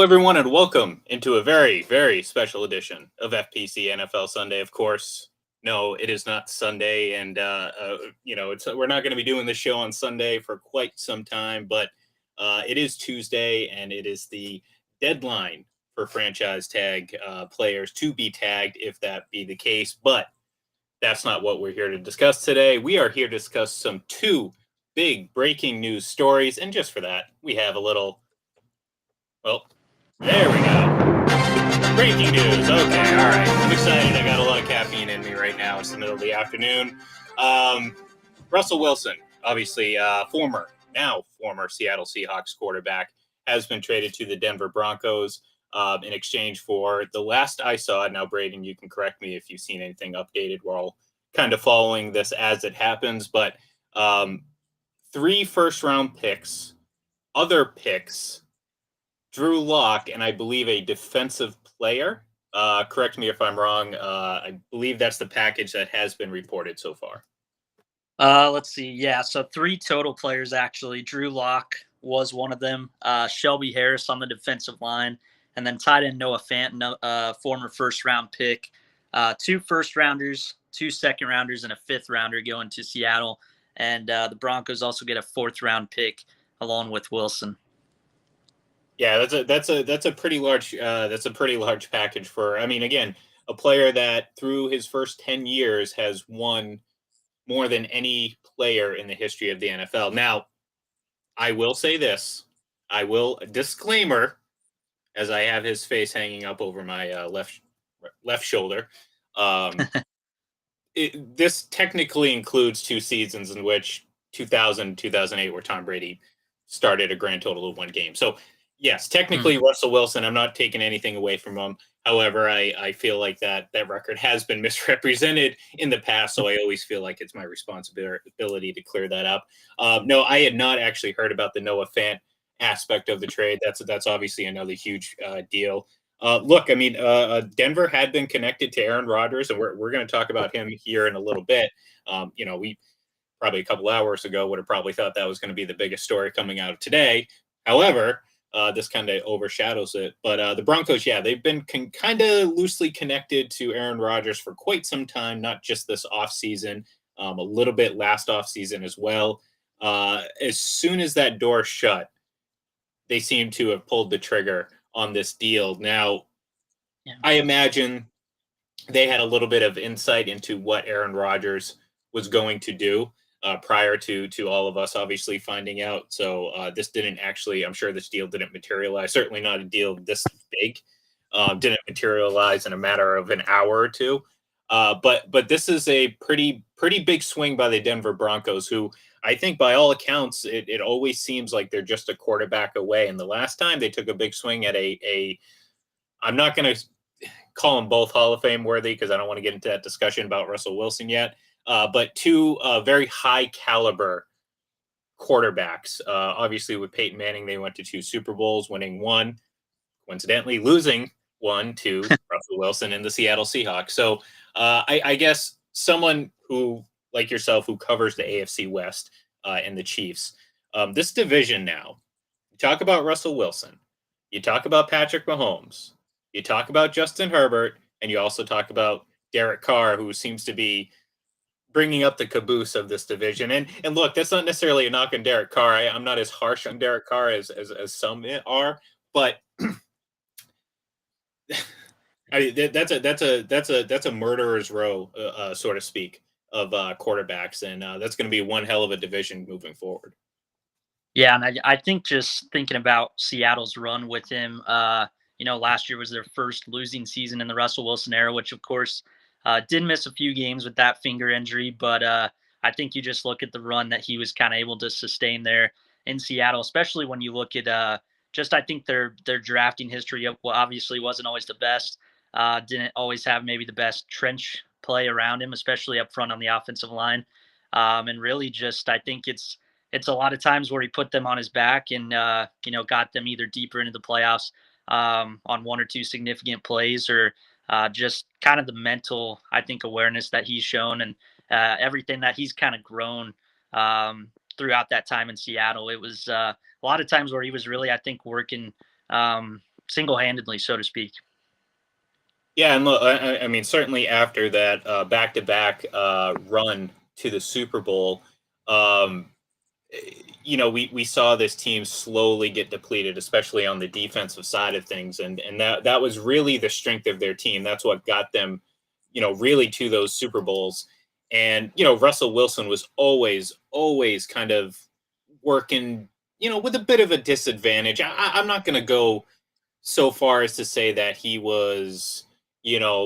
everyone, and welcome into a very, very special edition of FPC NFL Sunday. Of course, no, it is not Sunday, and we're not going to be doing this show on Sunday for quite some time. But it is Tuesday, and it is the deadline for franchise tag players to be tagged, if that be the case. But that's not what we're here to discuss today. We are here to discuss two big breaking news stories, and just for that, we have a little. Well, there we go. Breaking news. Okay, all right. I'm excited. I got a lot of caffeine in me right now. It's the middle of the afternoon. Russell Wilson, obviously former Seattle Seahawks quarterback, has been traded to the Denver Broncos in exchange for, the last I saw, now Braden, you can correct me if you've seen anything updated. We're all kind of following this as it happens, but 3 first-round picks, other picks, Drew Lock, and I believe a defensive player. Correct me if I'm wrong. I believe that's the package that has been reported so far. Let's see. Yeah, so 3 total players, actually. Drew Lock was one of them. Shelby Harris on the defensive line. And then tight end Noah Fant, former first-round pick. 2 first-rounders, 2 second-rounders, and a 5th-rounder going to Seattle. And the Broncos also get a 4th-round pick along with Wilson. Yeah, that's a pretty large package for. I mean, again, a player that through his first 10 years has won more than any player in the history of the NFL. Now, I will say this. Disclaimer, as I have his face hanging up over my left shoulder. This technically includes 2 seasons in which 2000, 2008, where Tom Brady started a grand total of 1 game. So, yes, technically Russell Wilson, I'm not taking anything away from him. However, I feel like that record has been misrepresented in the past, so I always feel like it's my responsibility to clear that up. No, I had not actually heard about the Noah Fant aspect of the trade. That's obviously another huge deal. Look, I mean, Denver had been connected to Aaron Rodgers, and we're going to talk about him here in a little bit. We probably a couple hours ago would have probably thought that was going to be the biggest story coming out of today. However, this kind of overshadows it. But the Broncos, yeah, they've been kind of loosely connected to Aaron Rodgers for quite some time, not just this offseason, a little bit last offseason as well. As soon as that door shut, they seem to have pulled the trigger on this deal. Now, yeah, I imagine they had a little bit of insight into what Aaron Rodgers was going to do prior to all of us obviously finding out. So this didn't actually, I'm sure this deal didn't materialize. Certainly not a deal this big. Didn't materialize in a matter of an hour or two. But this is a pretty big swing by the Denver Broncos, who I think by all accounts, it always seems like they're just a quarterback away. And the last time they took a big swing at I'm not going to call them both Hall of Fame worthy because I don't want to get into that discussion about Russell Wilson yet. But 2 very high caliber quarterbacks. Obviously, with Peyton Manning, they went to 2 Super Bowls, winning 1, coincidentally losing 1 to Russell Wilson and the Seattle Seahawks. So I guess someone who, like yourself, who covers the AFC West and the Chiefs, this division now, you talk about Russell Wilson, you talk about Patrick Mahomes, you talk about Justin Herbert, and you also talk about Derek Carr, who seems to be bringing up the caboose of this division. And look, that's not necessarily a knock on Derek Carr. I'm not as harsh on Derek Carr as some are, but that's a murderer's row, so to speak, of quarterbacks, and that's going to be one hell of a division moving forward. Yeah, and I think just thinking about Seattle's run with him, last year was their first losing season in the Russell Wilson era, which of course did miss a few games with that finger injury. But I think you just look at the run that he was kind of able to sustain there in Seattle, especially when you look at I think their drafting history obviously wasn't always the best. Didn't always have maybe the best trench play around him, especially up front on the offensive line. And really just I think it's a lot of times where he put them on his back and, got them either deeper into the playoffs on 1 or 2 significant plays or just kind of the mental, I think, awareness that he's shown and everything that he's kind of grown throughout that time in Seattle. It was a lot of times where he was really, I think, working single-handedly, so to speak. Yeah, and look, I mean, certainly after that back-to-back run to the Super Bowl, um, we saw this team slowly get depleted, especially on the defensive side of things, and that was really the strength of their team. That's what got them, really to those Super Bowls. And Russell Wilson was always kind of working, with a bit of a disadvantage. I'm not going to go so far as to say that he was,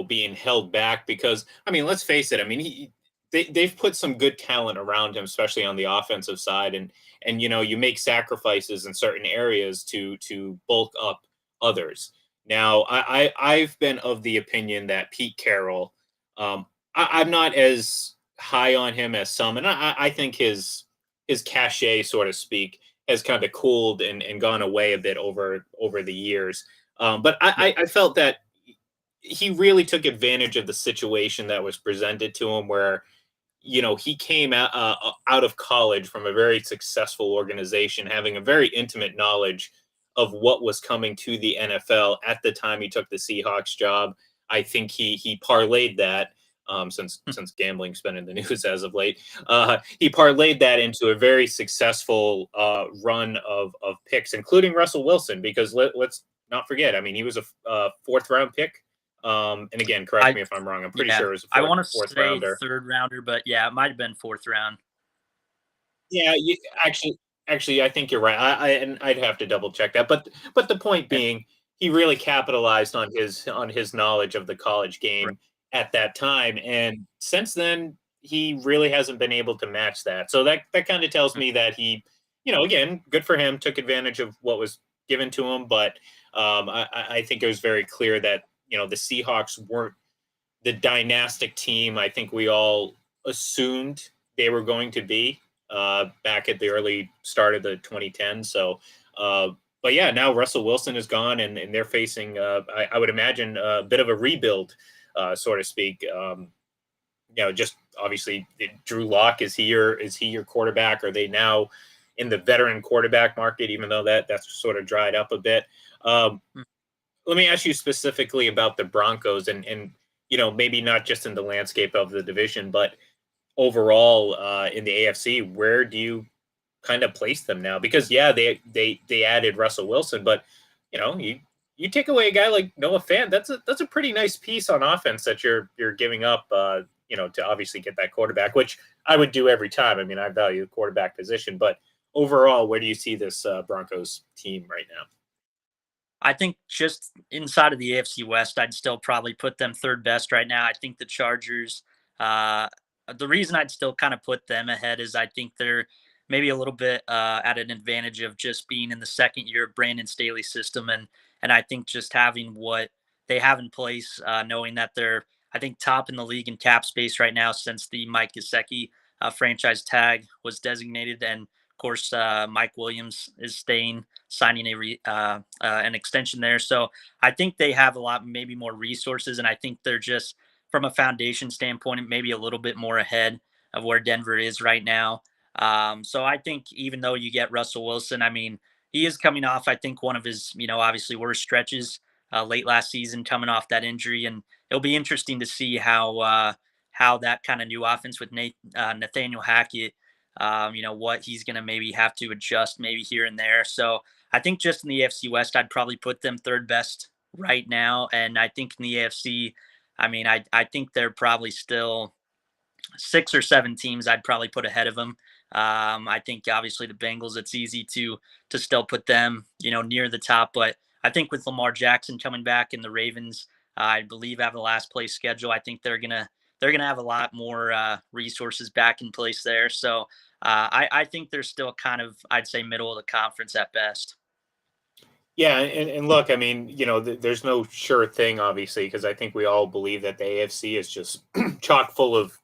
being held back because I mean, let's face it. I mean, they've put some good talent around him, especially on the offensive side, and you make sacrifices in certain areas to bulk up others. Now, I've been of the opinion that Pete Carroll, I'm not as high on him as some, and I think his cachet, so to speak, has kind of cooled and gone away a bit over the years. But I felt that he really took advantage of the situation that was presented to him, where he came out of college from a very successful organization, having a very intimate knowledge of what was coming to the NFL at the time he took the Seahawks job. I think he parlayed that. Since gambling's been in the news as of late, he parlayed that into a very successful run of picks, including Russell Wilson. Because let's not forget, I mean, he was a fourth round pick. And again, correct I me if I'm wrong. I'm pretty Yeah, sure it was a I fourth want to fourth say rounder. third rounder, but yeah, it might have been fourth round. Yeah, actually, I think you're right. And I'd have to double check that. But the point Yeah, being, he really capitalized on his knowledge of the college right. game at that time, and since then, he really hasn't been able to match that. So that kind of tells Mm. me that he, again, good for him, took advantage of what was given to him. But I think it was very clear that the Seahawks weren't the dynastic team I think we all assumed they were going to be back at the early start of the 2010s. So, but yeah, now Russell Wilson is gone, and they're facing, I would imagine, a bit of a rebuild, so to speak. Just obviously, Drew Lock, is he your quarterback? Are they now in the veteran quarterback market, even though that's sort of dried up a bit? Um, Mm. Let me ask you specifically about the Broncos, and maybe not just in the landscape of the division, but overall in the AFC. Where do you kind of place them now? Because yeah, they added Russell Wilson, but you take away a guy like Noah Fant, that's a pretty nice piece on offense that you're giving up. To obviously get that quarterback, which I would do every time. I mean, I value the quarterback position, but overall, where do you see this Broncos team right now? I think just inside of the AFC West, I'd still probably put them third best right now. I think the Chargers, uh, the reason I'd still kind of put them ahead is I think they're maybe a little bit at an advantage of just being in the second year of Brandon Staley's system, and I think just having what they have in place, knowing that they're I think top in the league in cap space right now since the Mike Gesicki franchise tag was designated, and of course Mike Williams is staying signing an extension there. So I think they have a lot, maybe more resources, and I think they're just from a foundation standpoint, maybe a little bit more ahead of where Denver is right now. So I think even though you get Russell Wilson, I mean, he is coming off, I think, one of his, obviously worst stretches late last season, coming off that injury, and it'll be interesting to see how that kind of new offense with Nathaniel Hackett, what he's going to maybe have to adjust maybe here and there. So I think just in the AFC West, I'd probably put them third best right now. And I think in the AFC, I mean, I think they're probably still six or seven teams I'd probably put ahead of them. I think obviously the Bengals, it's easy to still put them, near the top. But I think with Lamar Jackson coming back and the Ravens, I believe have the last place schedule. I think they're gonna have a lot more resources back in place there. So I think they're still kind of, I'd say, middle of the conference at best. Yeah, and look, I mean, there's no sure thing, obviously, because I think we all believe that the AFC is just chock full of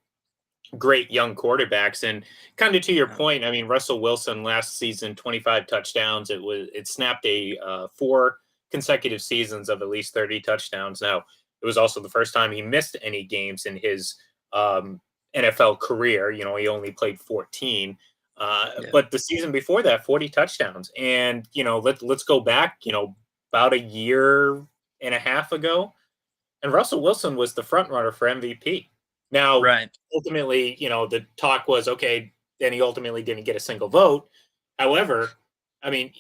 great young quarterbacks. And kind of to your Yeah. point, I mean, Russell Wilson last season, 25 touchdowns. It snapped a 4 consecutive seasons of at least 30 touchdowns. Now, it was also the first time he missed any games in his um, NFL career. He only played 14. Yeah. But the season before that, 40 touchdowns. And let's go back. about a year and a half ago, and Russell Wilson was the front runner for MVP. Now, Right. ultimately, the talk was, okay, then he ultimately didn't get a single vote. However, I mean,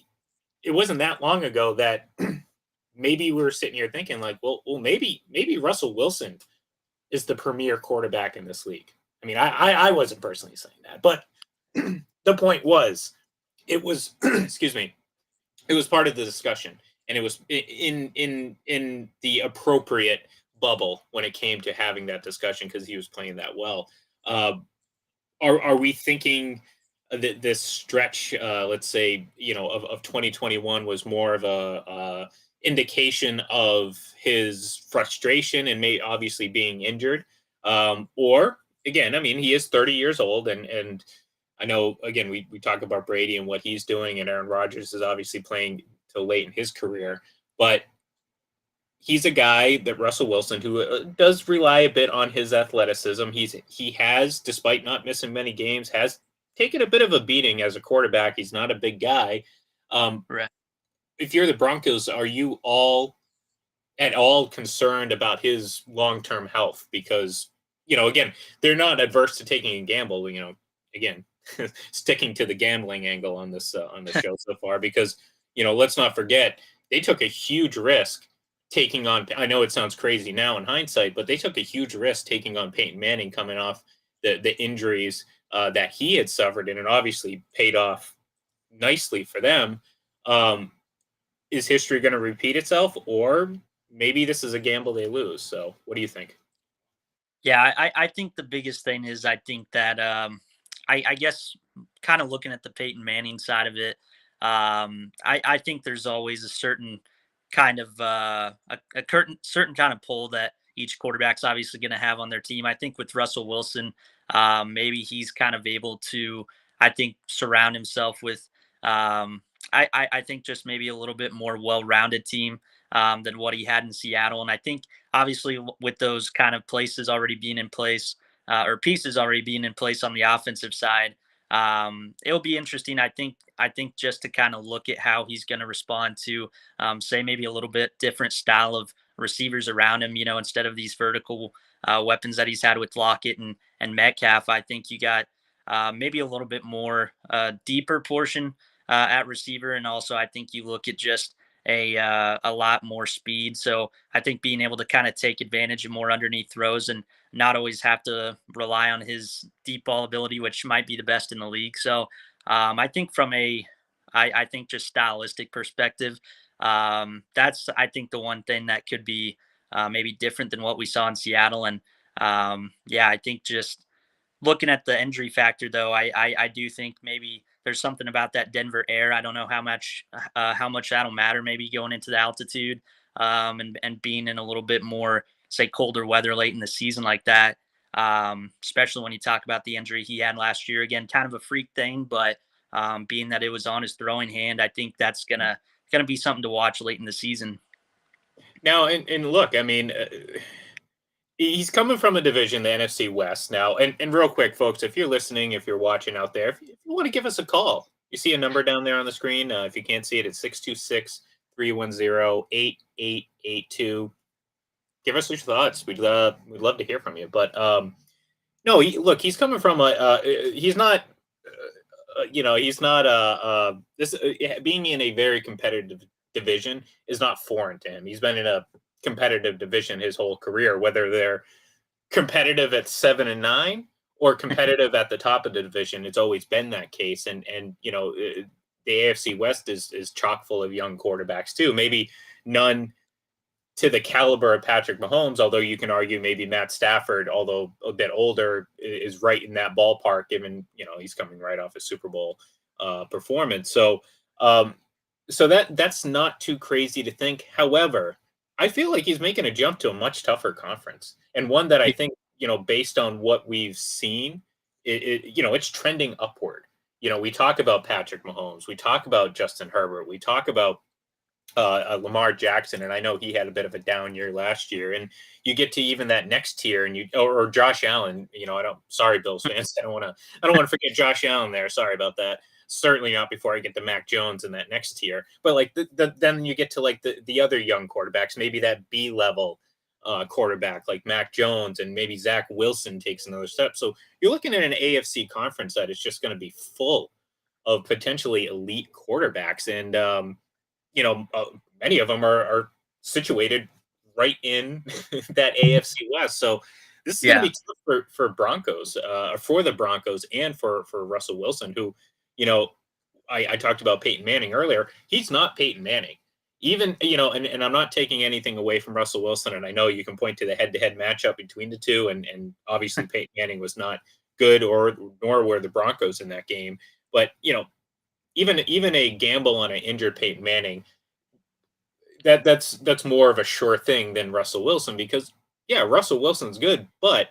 it wasn't that long ago that maybe we were sitting here thinking like, well, maybe Russell Wilson is the premier quarterback in this league. I mean, I wasn't personally saying that, but the point was, it was excuse me, it was part of the discussion, and it was in the appropriate bubble when it came to having that discussion because he was playing that well. Uh, are we thinking that this stretch, let's say, of 2021 was more of a indication of his frustration and may obviously being injured, or again, I mean, he is 30 years old, and I know again we talk about Brady and what he's doing, and Aaron Rodgers is obviously playing till late in his career, but he's a guy that Russell Wilson who does rely a bit on his athleticism. He has, despite not missing many games, has taken a bit of a beating as a quarterback. He's not a big guy. Um, Right. if you're the Broncos, are you at all concerned about his long term health? Because again, they're not adverse to taking a gamble. Again, sticking to the gambling angle on this show so far, because let's not forget they took a huge risk taking on. I know it sounds crazy now in hindsight, but they took a huge risk taking on Peyton Manning coming off the injuries that he had suffered, and it obviously paid off nicely for them. Um, is history going to repeat itself, or maybe this is a gamble they lose? So, what do you think? Yeah, I think the biggest thing is I think that I guess kind of looking at the Peyton Manning side of it, I think there's always a certain kind of certain kind of pull that each quarterback's obviously going to have on their team. I think with Russell Wilson, maybe he's kind of able to, I think, surround himself with, I think just maybe a little bit more well-rounded team than what he had in Seattle, and I think obviously with those kind of places already being in place or pieces already being in place on the offensive side, it'll be interesting. I think just to kind of look at how he's going to respond to say maybe a little bit different style of receivers around him, instead of these vertical weapons that he's had with Lockett and Metcalf. I think you got maybe a little bit more deeper portion at receiver, and also I think you look at just a lot more speed. So I think being able to kind of take advantage of more underneath throws and not always have to rely on his deep ball ability, which might be the best in the league. So I think from I think just stylistic perspective, that's I think the one thing that could be maybe different than what we saw in Seattle. And yeah, I think just looking at the injury factor, though, I do think maybe there's something about that Denver air. I don't know how much that'll matter. Maybe going into the altitude and being in a little bit more say colder weather late in the season like that. Especially when you talk about the injury he had last year. Again, kind of a freak thing, but being that it was on his throwing hand, I think that's gonna be something to watch late in the season. Now, and look, I mean, he's coming from a division, the NFC West now. And real quick, folks, if you're listening, if you're watching out there, if you want to give us a call, you see a number down there on the screen. If you can't see it, it's 626-310-8882. Give us your thoughts. We'd love to hear from you. But no, look, he's coming from he's not, he's not this being in a very competitive division is not foreign to him. He's been in a competitive division his whole career, whether they're competitive at 7-9 or competitive at the top of the division. It's always been that case. And the AFC West is chock full of young quarterbacks too. Maybe none to the caliber of Patrick Mahomes, although you can argue maybe Matt Stafford, although a bit older, is right in that ballpark, given he's coming right off a Super Bowl performance. So that's not too crazy to think. However, I feel like he's making a jump to a much tougher conference, and one that I think based on what we've seen, it's trending upward. We talk about Patrick Mahomes, we talk about Justin Herbert, we talk about Lamar Jackson, and I know he had a bit of a down year last year. And you get to even that next tier, and or Josh Allen. Sorry, Bills fans, I don't want to forget Josh Allen there. Sorry about that. Certainly not before I get to Mac Jones in that next tier. But like then you get to like the other young quarterbacks, maybe that B level quarterback like Mac Jones, and maybe Zach Wilson takes another step. So you're looking at an AFC conference that is just going to be full of potentially elite quarterbacks, and you know, many of them are situated right in that AFC West. So this is going to Yeah. be tough for Broncos, for the Broncos, and for Russell Wilson, who, you know, I talked about Peyton Manning earlier. He's not Peyton Manning. Even, you know, and I'm not taking anything away from Russell Wilson. And I know you can point to the head-to-head matchup between the two, and obviously Peyton Manning was not good, or nor were the Broncos in that game. But you know, even a gamble on an injured Peyton Manning, that's more of a sure thing than Russell Wilson, because yeah, Russell Wilson's good, but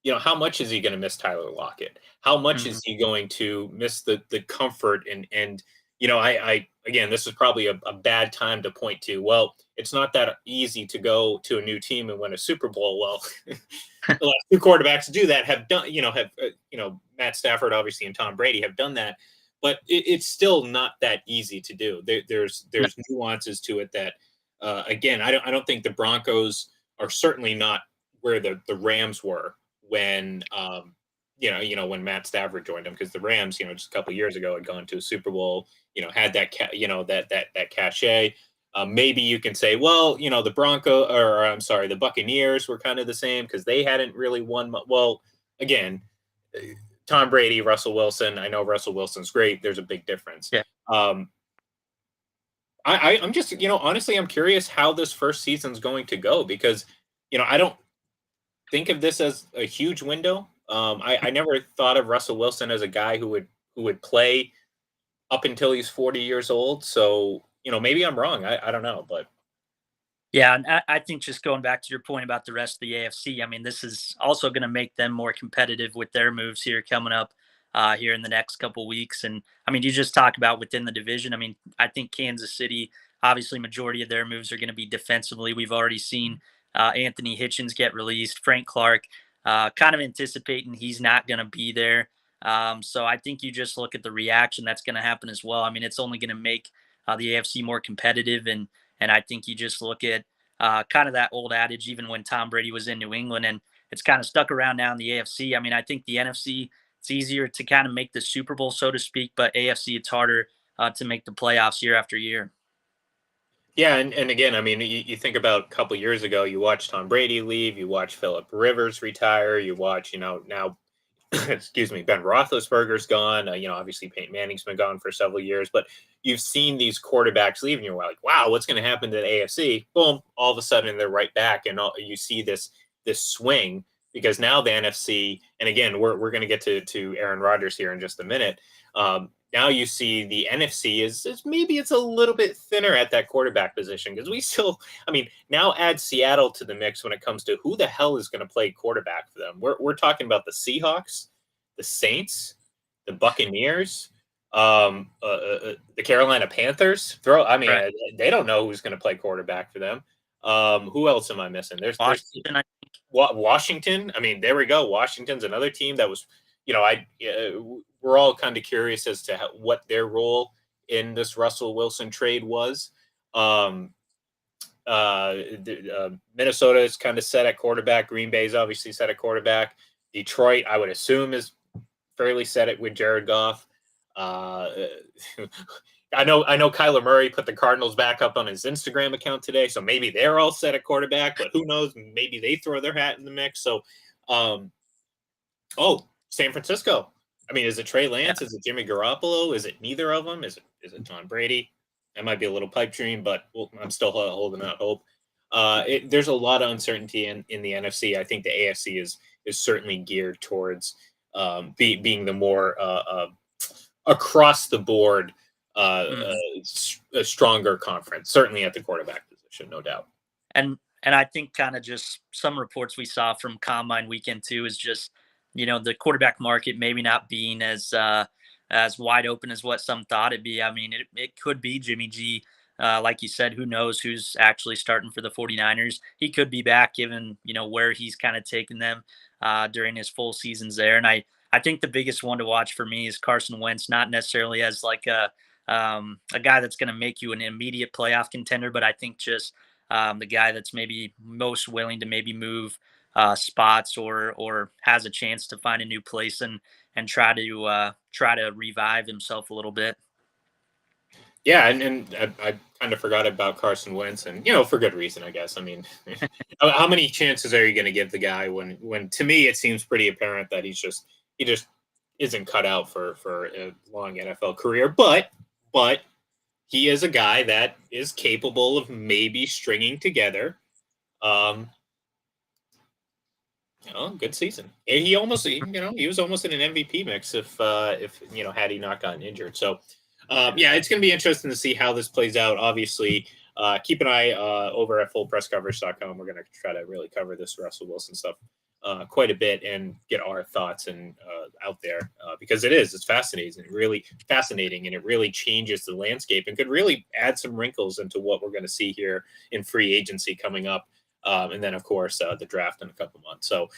you know, how much is he going to miss Tyler Lockett? How much Mhm. is he going to miss the comfort, and you know, I again, this is probably a bad time to point to, well, it's not that easy to go to a new team and win a Super Bowl. Well, the last two quarterbacks do that have done, you know, Matt Stafford obviously and Tom Brady have done that, but it's still not that easy to do. No. There's nuances to it that, again, I don't think the Broncos are certainly not where the Rams were when when Matt Stafford joined them, because the Rams, you know, just a couple of years ago had gone to a Super Bowl, you know, had that that cachet. Maybe you can say, well, you know, the Buccaneers were kind of the same because they hadn't really won. Well, again, Tom Brady, Russell Wilson. I know Russell Wilson's great. There's a big difference. Yeah. Um, I'm just, you know, honestly, I'm curious how this first season's going to go, because, you know, I don't think of this as a huge window. I never thought of Russell Wilson as a guy who would play up until he's 40 years old. So, you know, maybe I'm wrong. I don't know, but Yeah, and I think just going back to your point about the rest of the AFC, I mean, this is also going to make them more competitive with their moves here coming up here in the next couple weeks. And I mean, you just talk about within the division. I mean, I think Kansas City, obviously, majority of their moves are going to be defensively. We've already seen Anthony Hitchens get released. Frank Clark, kind of anticipating he's not going to be there. So I think you just look at the reaction that's going to happen as well. I mean, it's only going to make the AFC more competitive, and I think you just look at kind of that old adage, even when Tom Brady was in New England, and it's kind of stuck around now in the AFC. I mean, I think the NFC, it's easier to kind of make the Super Bowl, so to speak, but AFC, it's harder to make the playoffs year after year. yeah, and again, I mean, you think about a couple years ago, you watch Tom Brady leave, you watch Philip Rivers retire, you watch, you know, now excuse me, Ben Roethlisberger's gone. You know, obviously Peyton Manning's been gone for several years, but you've seen these quarterbacks leave, and you're like, wow, what's going to happen to the AFC? Boom, all of a sudden they're right back, and you see this swing, because now the NFC, and again, we're going to get to Aaron Rodgers here in just a minute. Now you see the NFC is maybe it's a little bit thinner at that quarterback position, because we still, I mean, now add Seattle to the mix when it comes to who the hell is going to play quarterback for them. We're talking about the Seahawks, the Saints, the Buccaneers, the Carolina Panthers. Right. They don't know who's going to play quarterback for them. Who else am I missing? There's Washington, Washington. I mean, there we go. Washington's another team that was, you know, we're all kind of curious as to what their role in this Russell Wilson trade was. Um, Minnesota is kind of set at quarterback. Green Bay's obviously set at quarterback. Detroit, I would assume, is fairly set it with Jared Goff. Uh, I know Kyler Murray put the Cardinals back up on his Instagram account today, so maybe they're all set at quarterback, but who knows? Maybe they throw their hat in the mix. So, um, San Francisco. I mean, is it Trey yeah. Lance? Is it Jimmy Garoppolo? Is it neither of them? Is it Tom Brady? That might be a little pipe dream, but I'm still holding out hope. There's a lot of uncertainty in the NFC. I think the AFC is certainly geared towards being the more across the board Mhm. a stronger conference, certainly at the quarterback position, no doubt. And I think kind of just some reports we saw from Combine Weekend too is just, the quarterback market maybe not being as wide open as what some thought it'd be. I mean, it could be Jimmy G. Like you said, who knows who's actually starting for the 49ers. He could be back given, where he's kind of taken them during his full seasons there. And I think the biggest one to watch for me is Carson Wentz, not necessarily as like a guy that's going to make you an immediate playoff contender, but I think just the guy that's maybe most willing to maybe move spots or has a chance to find a new place and try to revive himself a little bit. Yeah, and I kind of forgot about Carson Wentz, and for good reason, I guess. I mean, how many chances are you going to give the guy when to me it seems pretty apparent that he just isn't cut out for a long NFL career, but he is a guy that is capable of maybe stringing together, um, good season. And he was almost in an MVP mix if had he not gotten injured. So yeah, it's going to be interesting to see how this plays out. Obviously, keep an eye over at fullpresscoverage.com. We're going to try to really cover this Russell Wilson stuff quite a bit and get our thoughts and out there because it's fascinating, and it really changes the landscape and could really add some wrinkles into what we're going to see here in free agency coming up. And then, of course, the draft in a couple months. So,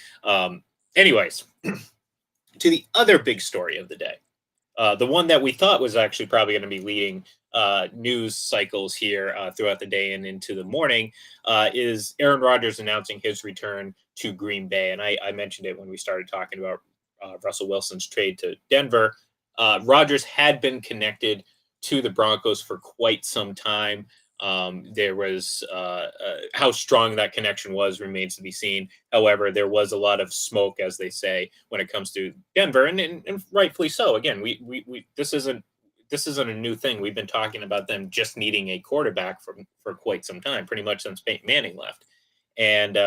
anyways, to the other big story of the day, the one that we thought was actually probably going to be leading news cycles here throughout the day and into the morning is Aaron Rodgers announcing his return to Green Bay. And I mentioned it when we started talking about Russell Wilson's trade to Denver. Rodgers had been connected to the Broncos for quite some time. There was how strong that connection was remains to be seen. However, there was a lot of smoke, as they say, when it comes to Denver, and rightfully so. Again, we this isn't a new thing. We've been talking about them just needing a quarterback for quite some time, pretty much since Peyton Manning left, and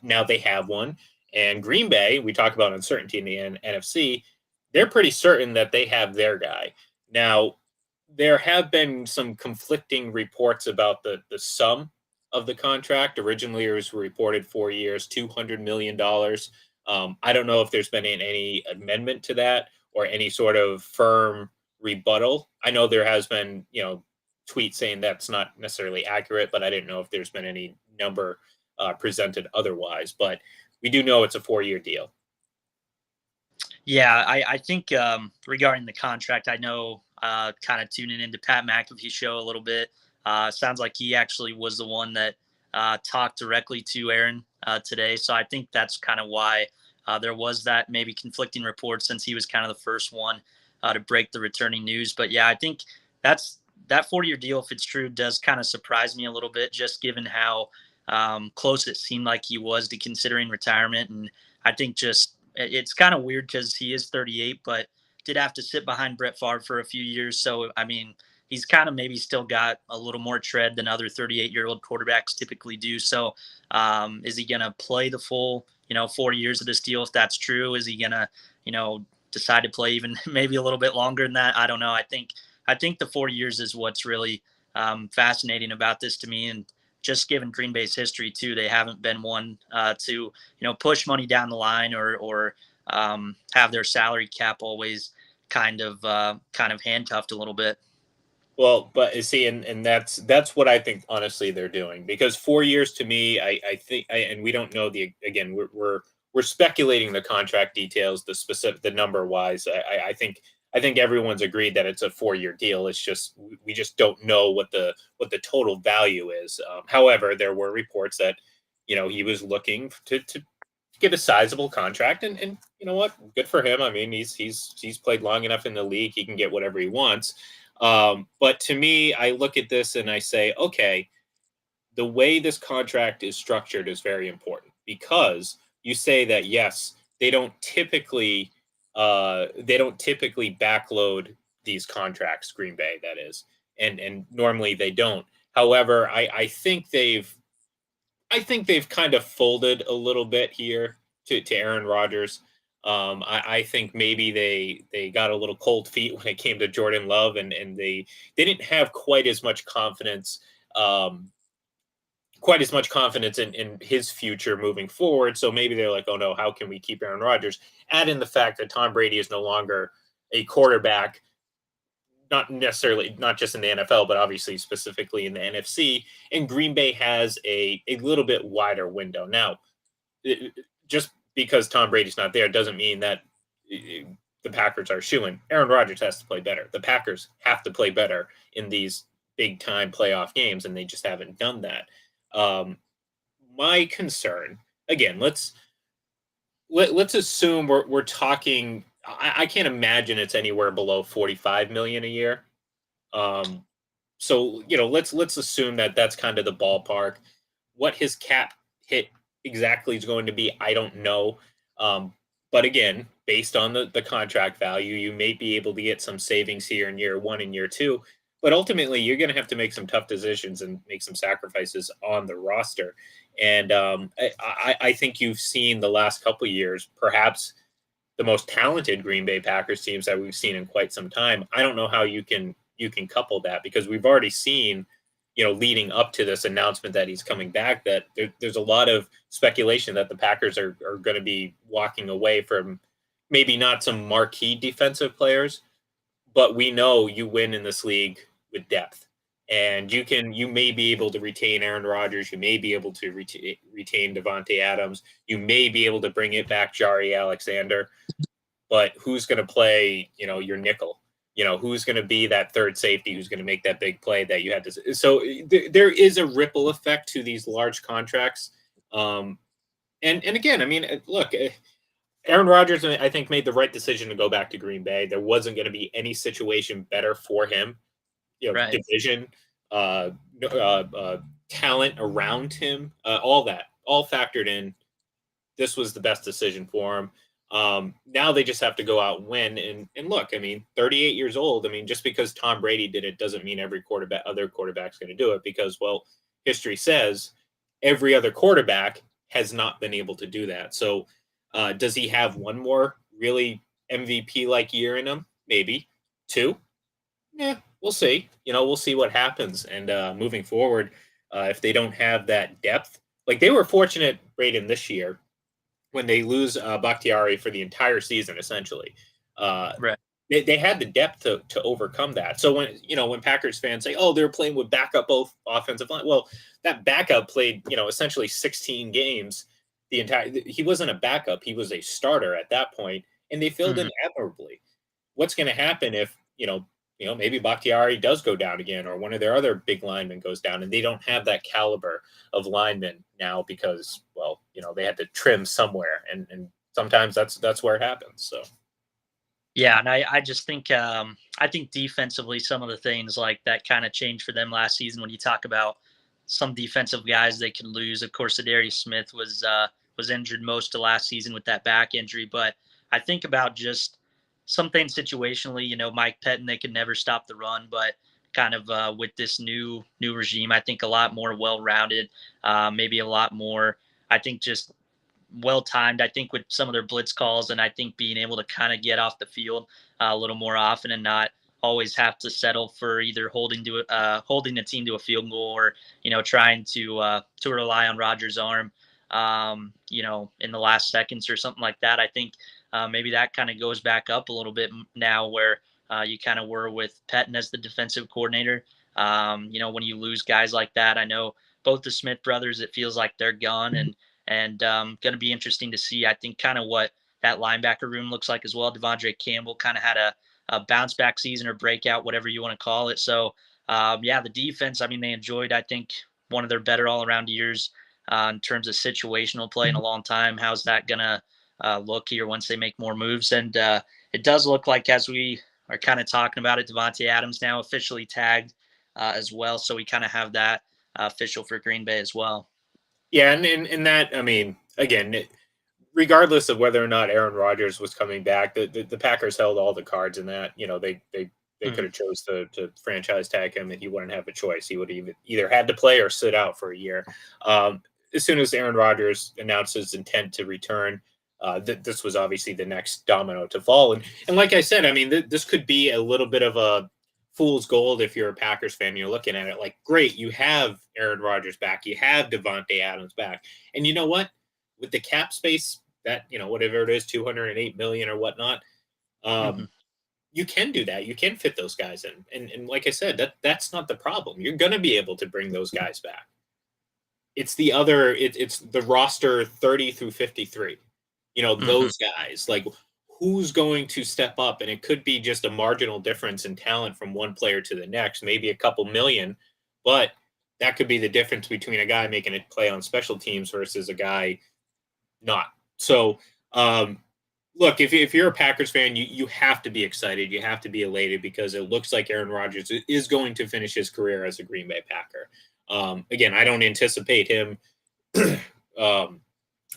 now they have one. And Green Bay, we talk about uncertainty in the NFC. They're pretty certain that they have their guy now. There have been some conflicting reports about the sum of the contract. Originally, it was reported 4 years, $200 million. I don't know if there's been any amendment to that or any sort of firm rebuttal. I know there has been, tweets saying that's not necessarily accurate, but I didn't know if there's been any number presented otherwise. But we do know it's a 4-year deal. Yeah, I think regarding the contract, I know kind of tuning into Pat McAfee's show a little bit. Sounds like he actually was the one that talked directly to Aaron today. So I think that's kind of why there was that maybe conflicting report since he was kind of the first one to break the returning news. But yeah, I think that 4-year deal, if it's true, does kind of surprise me a little bit, just given how close it seemed like he was to considering retirement. And I think just it's kind of weird because he is 38, but did have to sit behind Brett Favre for a few years. So, I mean, he's kind of maybe still got a little more tread than other 38-year-old quarterbacks typically do. So, is he going to play the full, 4 years of this deal? If that's true, is he going to, decide to play even maybe a little bit longer than that? I don't know. I think the 4 years is what's really fascinating about this to me. And just given Green Bay's history too, they haven't been one to push money down the line or have their salary cap always kind of handcuffed a little bit. Well, but see, and that's what I think honestly they're doing because 4 years to me, I think, and we don't know again we're speculating the contract details, the number wise. I think everyone's agreed that it's a 4-year deal. It's just we just don't know what the total value is. However, there were reports that he was looking to get a sizable contract, and you know what, good for him. I mean, he's played long enough in the league; he can get whatever he wants. But to me, I look at this and I say, okay, the way this contract is structured is very important because you say that yes, they don't typically backload these contracts, Green Bay, that is, and normally they don't. However, I think they've kind of folded a little bit here to Aaron Rodgers. I think maybe they got a little cold feet when it came to Jordan Love, and they didn't have quite as much confidence in his future moving forward. So maybe they're like, oh no, how can we keep Aaron Rodgers? Add in the fact that Tom Brady is no longer a quarterback, not just in the NFL, but obviously specifically in the NFC. And Green Bay has a little bit wider window. Now, just because Tom Brady's not there doesn't mean that the Packers are shooing. Aaron Rodgers has to play better. The Packers have to play better in these big time playoff games, and they just haven't done that. My concern, again, let's assume we're talking. I can't imagine it's anywhere below 45 million a year. Um, so let's assume that that's kind of the ballpark. What his cap hit exactly is going to be, I don't know. But again, based on the contract value, you may be able to get some savings here in year one and year two. But ultimately, you're going to have to make some tough decisions and make some sacrifices on the roster. And I think you've seen the last couple of years, perhaps the most talented Green Bay Packers teams that we've seen in quite some time. I don't know how you can couple that, because we've already seen, leading up to this announcement that he's coming back, that there's a lot of speculation that the Packers are going to be walking away from maybe not some marquee defensive players, but we know you win in this league with depth. And you may be able to retain Aaron Rodgers. You may be able to retain Devontae Adams. You may be able to bring it back Jari Alexander. But who's going to play, your nickel? Who's going to be that third safety? Who's going to make that big play that you had to? So there is a ripple effect to these large contracts. And again, I mean, look, Aaron Rodgers, I think, made the right decision to go back to Green Bay. There wasn't going to be any situation better for him. Right. Division, talent around him, all factored in. This was the best decision for him. Now they just have to go out and win. And look, I mean, 38 years old. I mean, just because Tom Brady did it doesn't mean every other quarterback's going to do it, because, well, history says every other quarterback has not been able to do that. So does he have one more really MVP-like year in him? Maybe. Two? Yeah, we'll see. We'll see what happens. And moving forward, if they don't have that depth, like they were fortunate, Braden, this year when they lose Bakhtiari for the entire season, essentially. Right. They had the depth to overcome that. So when Packers fans say, "Oh, they're playing with backup both offensive line," well, that backup played essentially 16 games. He wasn't a backup; he was a starter at that point, and they filled in admirably. What's going to happen if maybe Bakhtiari does go down again, or one of their other big linemen goes down, and they don't have that caliber of linemen now because, well, they had to trim somewhere, and sometimes that's where it happens. So. Yeah, and I just think I think defensively some of the things like that kind of changed for them last season. When you talk about some defensive guys they can lose, of course, Darius Smith was injured most of last season with that back injury. But I think about just something situationally. Mike Pettin, they could never stop the run, but kind of with this new regime, I think a lot more well-rounded, maybe a lot more. I think just well timed, I think, with some of their blitz calls, and I think being able to kind of get off the field a little more often and not always have to settle for either holding the team to a field goal, or trying to rely on Rodgers' arm in the last seconds or something like that. I think maybe that kind of goes back up a little bit now, where you kind of were with Pettin as the defensive coordinator. When you lose guys like that, I know both the Smith brothers, it feels like they're gone, and going to be interesting to see, I think, kind of what that linebacker room looks like as well. Devondre Campbell kind of had a bounce back season or breakout, whatever you want to call it. So, the defense, I mean, they enjoyed, I think, one of their better all around years in terms of situational play in a long time. How's that going to look here once they make more moves? And it does look like, as we are kind of talking about it, Devontae Adams now officially tagged as well. So we kind of have that official for Green Bay as well. Yeah, and that, I mean, again, regardless of whether or not Aaron Rodgers was coming back, the Packers held all the cards in that. They could have chose to franchise tag him, and he wouldn't have a choice. He would either had to play or sit out for a year. As soon as Aaron Rodgers announced his intent to return, this was obviously the next domino to fall. And like I said, I mean, this could be a little bit of a fool's gold if you're a Packers fan. You're looking at it like, great, you have Aaron Rodgers back, you have Devontae Adams back, and you know what? With the cap space that whatever it is, 208 million or whatnot, you can do that. You can fit those guys in, and like I said, that's not the problem. You're going to be able to bring those guys back. It's the roster 30 through 53. Those guys, like, who's going to step up, and it could be just a marginal difference in talent from one player to the next, maybe a couple million, but that could be the difference between a guy making a play on special teams versus a guy not. So, look, if you're a Packers fan, you have to be excited. You have to be elated because it looks like Aaron Rodgers is going to finish his career as a Green Bay Packer. Again, I don't anticipate him. um,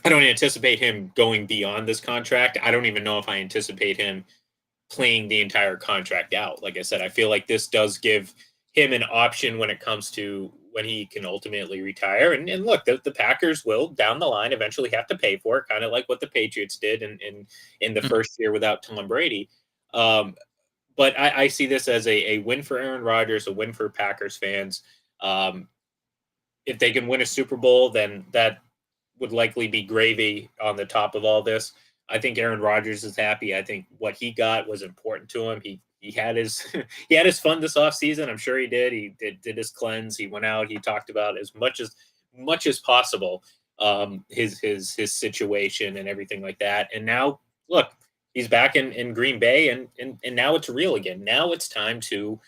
I don't anticipate him going beyond this contract. I don't even know if I anticipate him playing the entire contract out. Like I said, I feel like this does give him an option when it comes to when he can ultimately retire. And look, the Packers will down the line eventually have to pay for it, kind of like what the Patriots did in the first year without Tom Brady. But I see this as a win for Aaron Rodgers, a win for Packers fans. If they can win a Super Bowl, then that would likely be gravy on the top of all this. I think Aaron Rodgers is happy. I think what he got was important to him. He had his he had his fun this offseason. I'm sure he did. He did his cleanse. He went out. He talked about as much as possible his situation and everything like that. And now look, he's back in Green Bay, and now it's real again. Now it's time to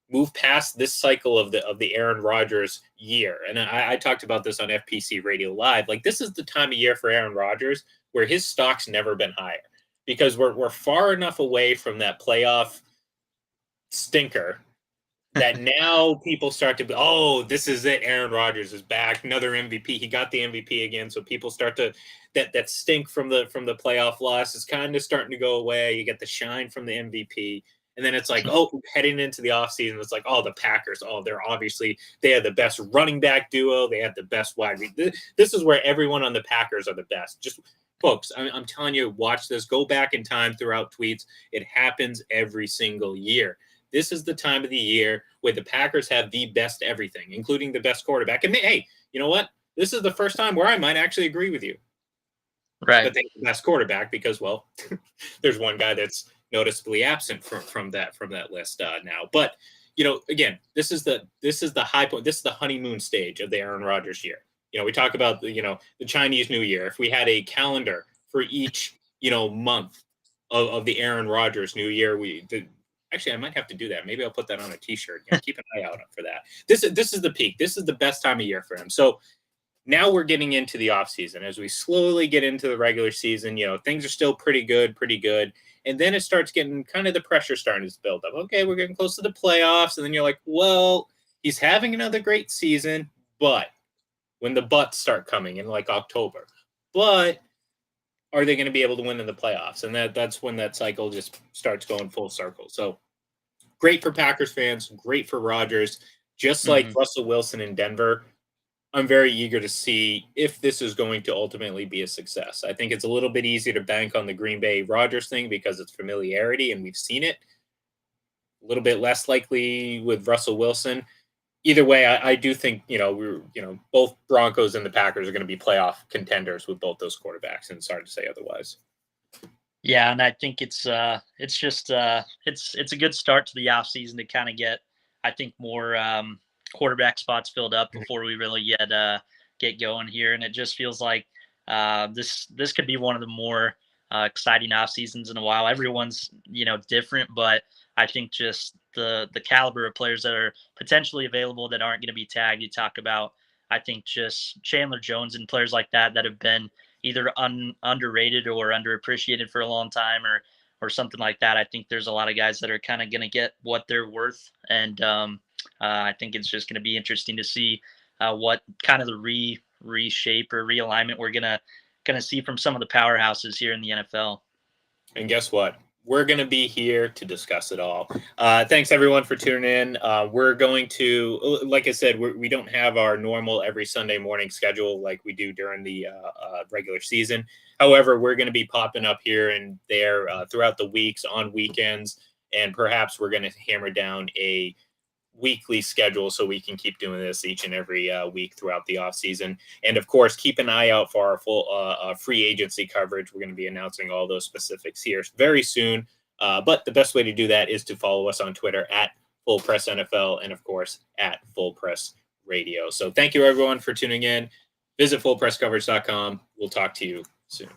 move past this cycle of the Aaron Rodgers year. And I talked about this on FPC Radio Live. Like, this is the time of year for Aaron Rodgers where his stock's never been higher because we're far enough away from that playoff stinker that now people start to be, oh, this is it. Aaron Rodgers is back. Another MVP. He got the MVP again. So people start to that stink from the playoff loss is kind of starting to go away. You get the shine from the MVP. And then it's like, oh, heading into the offseason, it's like, oh, the Packers, oh, they have the best running back duo. They have the best wide. This is where everyone on the Packers are the best. Just folks, I'm telling you, watch this. Go back in time throughout tweets. It happens every single year. This is the time of the year where the Packers have the best everything, including the best quarterback. And hey, you know what? This is the first time where I might actually agree with you. Right. But they have the best quarterback because, well, there's one guy that's noticeably absent from that list now. But again, this is the high point. This is the honeymoon stage of the Aaron Rodgers year. We talk about the Chinese New Year. If we had a calendar for each month of the Aaron Rodgers New Year, actually, I might have to do that. Maybe I'll put that on a T-shirt. Keep an eye out for that. This is the peak. This is the best time of year for him. So now we're getting into the offseason. As we slowly get into the regular season, things are still pretty good. And then it starts getting kind of the pressure starting to build up. Okay, we're getting close to the playoffs. And then you're like, well, he's having another great season. But when the buts start coming in like October, but are they going to be able to win in the playoffs? And that's when that cycle just starts going full circle. So great for Packers fans, great for Rodgers, just like Russell Wilson in Denver. I'm very eager to see if this is going to ultimately be a success. I think it's a little bit easier to bank on the Green Bay Rodgers thing because it's familiarity and we've seen it. A little bit less likely with Russell Wilson. Either way, I do think both Broncos and the Packers are going to be playoff contenders with both those quarterbacks, and it's hard to say otherwise. Yeah, and I think it's just it's a good start to the offseason to kind of get, I think, more quarterback spots filled up before we really get going here. And it just feels like this could be one of the more exciting off seasons in a while. Everyone's different, but I think just the caliber of players that are potentially available that aren't going to be tagged. You talk about, I think, just Chandler Jones and players like that have been either underrated or underappreciated for a long time or something like that. I think there's a lot of guys that are kind of going to get what they're worth. And I think it's just going to be interesting to see what kind of the reshape or realignment we're going to see from some of the powerhouses here in the NFL. And guess what? We're going to be here to discuss it all. Thanks, everyone, for tuning in. We're going to, like I said, we don't have our normal every Sunday morning schedule like we do during the regular season. However, we're going to be popping up here and there throughout the weeks, on weekends, and perhaps we're going to hammer down a weekly schedule so we can keep doing this each and every week throughout the off season. And of course, keep an eye out for our full free agency coverage. We're going to be announcing all those specifics here very soon. But the best way to do that is to follow us on Twitter at Full Press NFL and of course at Full Press Radio. So thank you everyone for tuning in. Visit fullpresscoverage.com. We'll talk to you soon.